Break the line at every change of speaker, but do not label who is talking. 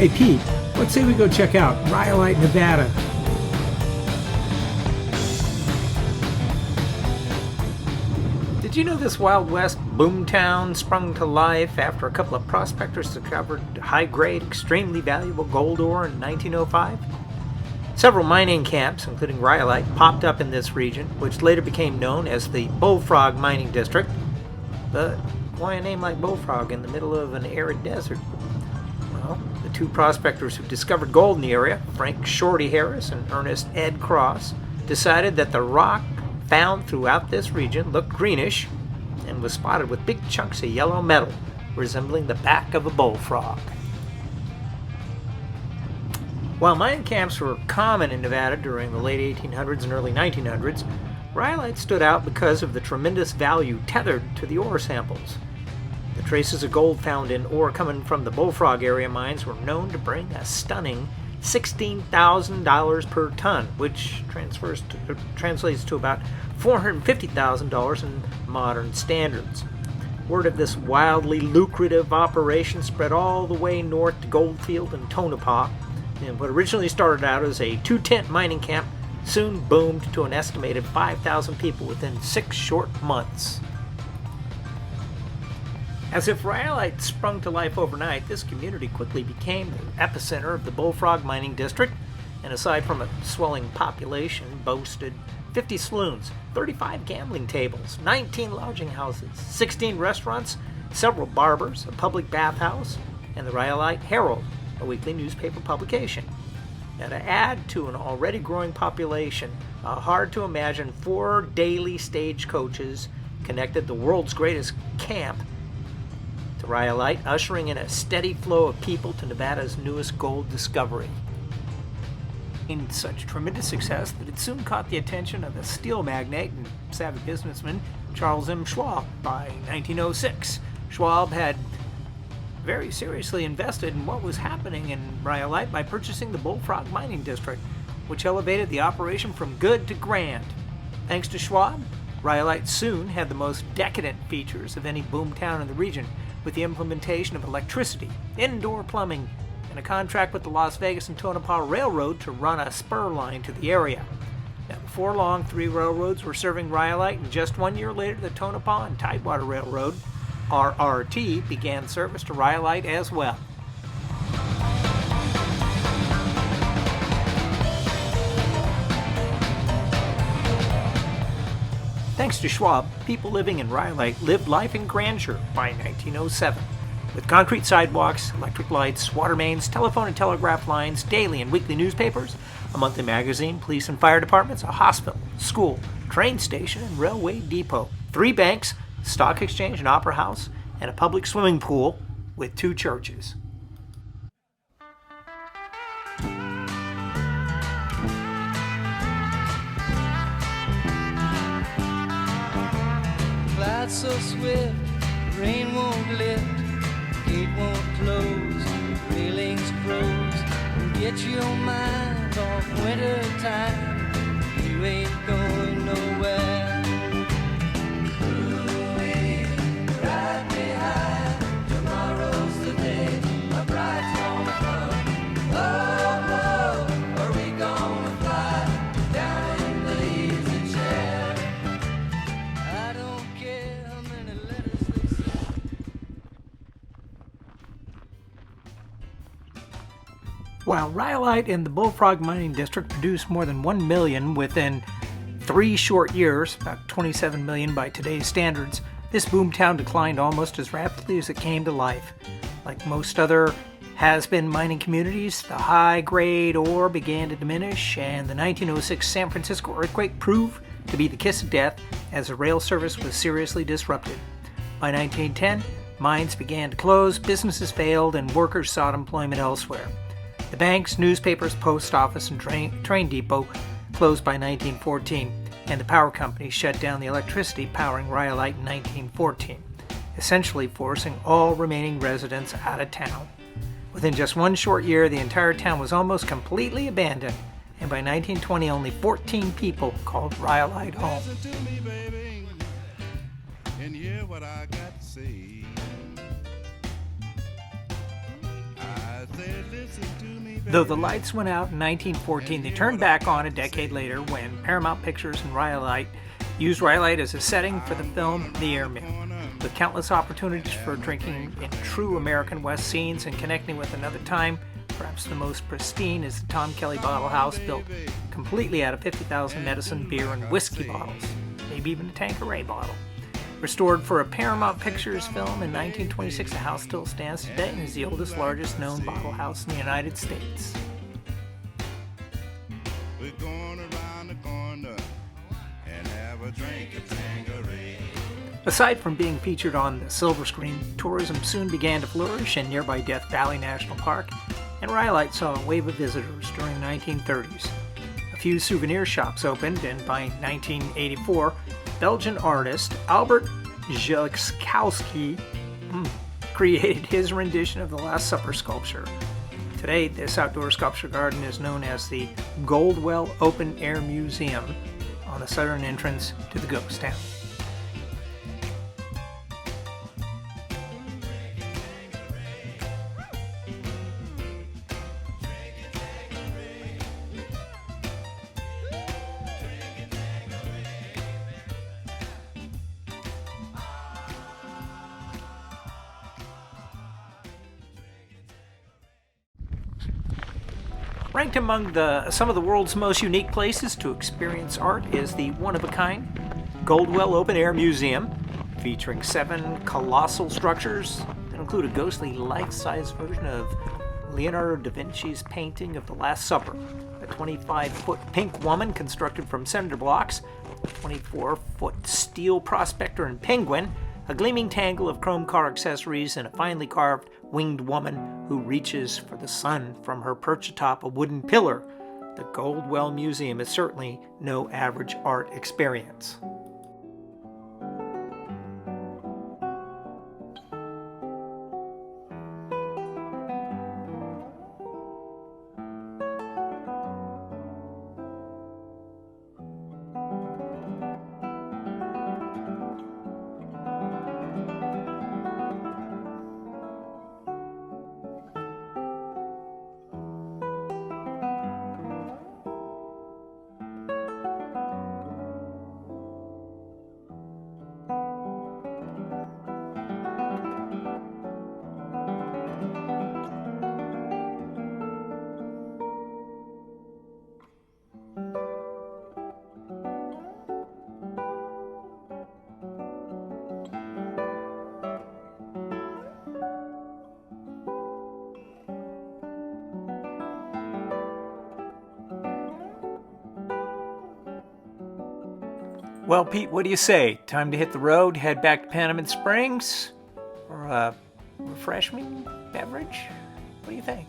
Hey Pete, let's say we go check out Rhyolite, Nevada.
Did you know this Wild West boomtown sprung to life after a couple of prospectors discovered high-grade, extremely valuable gold ore in 1905? Several mining camps, including Rhyolite, popped up in this region, which later became known as the Bullfrog Mining District. But why a name like Bullfrog in the middle of an arid desert? Well, the two prospectors who discovered gold in the area, Frank Shorty Harris and Ernest Ed Cross, decided that the rock found throughout this region looked greenish and was spotted with big chunks of yellow metal resembling the back of a bullfrog. While mining camps were common in Nevada during the late 1800s and early 1900s, Rhyolite stood out because of the tremendous value tethered to the ore samples. The traces of gold found in ore coming from the Bullfrog area mines were known to bring a stunning $16,000 per ton, which translates to about $450,000 in modern standards. Word of this wildly lucrative operation spread all the way north to Goldfield and Tonopah, and what originally started out as a two-tent mining camp soon boomed to an estimated 5,000 people within 6 short months. As if Rhyolite sprung to life overnight, this community quickly became the epicenter of the Bullfrog Mining District, and aside from a swelling population, boasted 50 saloons, 35 gambling tables, 19 lodging houses, 16 restaurants, several barbers, a public bathhouse, and the Rhyolite Herald, a weekly newspaper publication. Now, to add to an already growing population, a hard-to-imagine 4 daily stagecoaches connected the world's greatest camp to Rhyolite, ushering in a steady flow of people to Nevada's newest gold discovery. In such tremendous success that it soon caught the attention of a steel magnate and savvy businessman, Charles M. Schwab. By 1906, Schwab had very seriously invested in what was happening in Rhyolite by purchasing the Bullfrog Mining District, which elevated the operation from good to grand. Thanks to Schwab, Rhyolite soon had the most decadent features of any boomtown in the region, with the implementation of electricity, indoor plumbing, and a contract with the Las Vegas and Tonopah Railroad to run a spur line to the area. Now, before long, 3 railroads were serving Rhyolite, and just 1 year later, the Tonopah and Tidewater Railroad, RRT, began service to Rhyolite as well. Thanks to Schwab, people living in Rhyolite lived life in grandeur by 1907, with concrete sidewalks, electric lights, water mains, telephone and telegraph lines, daily and weekly newspapers, a monthly magazine, police and fire departments, a hospital, school, train station, and railway depot, 3 banks, stock exchange and opera house, and a public swimming pool with 2 churches.
Clouds so swift, rain won't lift, gate won't close, railings froze. Get your mind off winter time, you ain't going nowhere. Cruising right behind, tomorrow's the day, a bride's gonna come. Oh, oh, are we gonna fly down in the easy chair? I don't care how many letters they send.
While Rhyolite and the Bullfrog Mining District produced more than 1 million within 3 short years, about 27 million by today's standards, this boomtown declined almost as rapidly as it came to life. Like most other has-been mining communities, the high-grade ore began to diminish, and the 1906 San Francisco earthquake proved to be the kiss of death as the rail service was seriously disrupted. By 1910, mines began to close, businesses failed, and workers sought employment elsewhere. The banks, newspapers, post office, and train depot closed by 1914, and the power company shut down the electricity powering Rhyolite in 1914, essentially forcing all remaining residents out of town. Within just 1 short year, the entire town was almost completely abandoned, and by 1920, only 14 people called Rhyolite home.
Listen to me, baby, and hear what I got to say. I said, listen
Though the lights went out in 1914, they turned back on a decade later when Paramount Pictures and Rhyolite used Rhyolite as a setting for the film The Airmen. With countless opportunities for drinking in true American West scenes and connecting with another time, perhaps the most pristine is the Tom Kelly Bottle House, built completely out of 50,000 medicine, beer, and whiskey bottles, maybe even a Tanqueray bottle. Restored for a Paramount Pictures film in 1926, the house still stands today and is the oldest, largest known bottle house in the United States.
We're going around the corner and have a drink of Tanqueray.
Aside from being featured on the silver screen, tourism soon began to flourish in nearby Death Valley National Park, and Rhyolite saw a wave of visitors during the 1930s. A few souvenir shops opened, and by 1984, Belgian artist Albert Jelekowski created his rendition of the Last Supper sculpture. Today, this outdoor sculpture garden is known as the Goldwell Open Air Museum on the southern entrance to the Ghost Town. Ranked among some of the world's most unique places to experience art is the one-of-a-kind Goldwell Open Air Museum, featuring 7 colossal structures that include a ghostly life-size version of Leonardo da Vinci's painting of the Last Supper, a 25-foot pink woman constructed from cinder blocks, a 24-foot steel prospector and penguin, a gleaming tangle of chrome car accessories, and a finely carved winged woman who reaches for the sun from her perch atop a wooden pillar. The Goldwell Museum is certainly no average art experience. Well, Pete, what do you say? Time to hit the road, head back to Panamint Springs for a refreshing beverage? What do you think?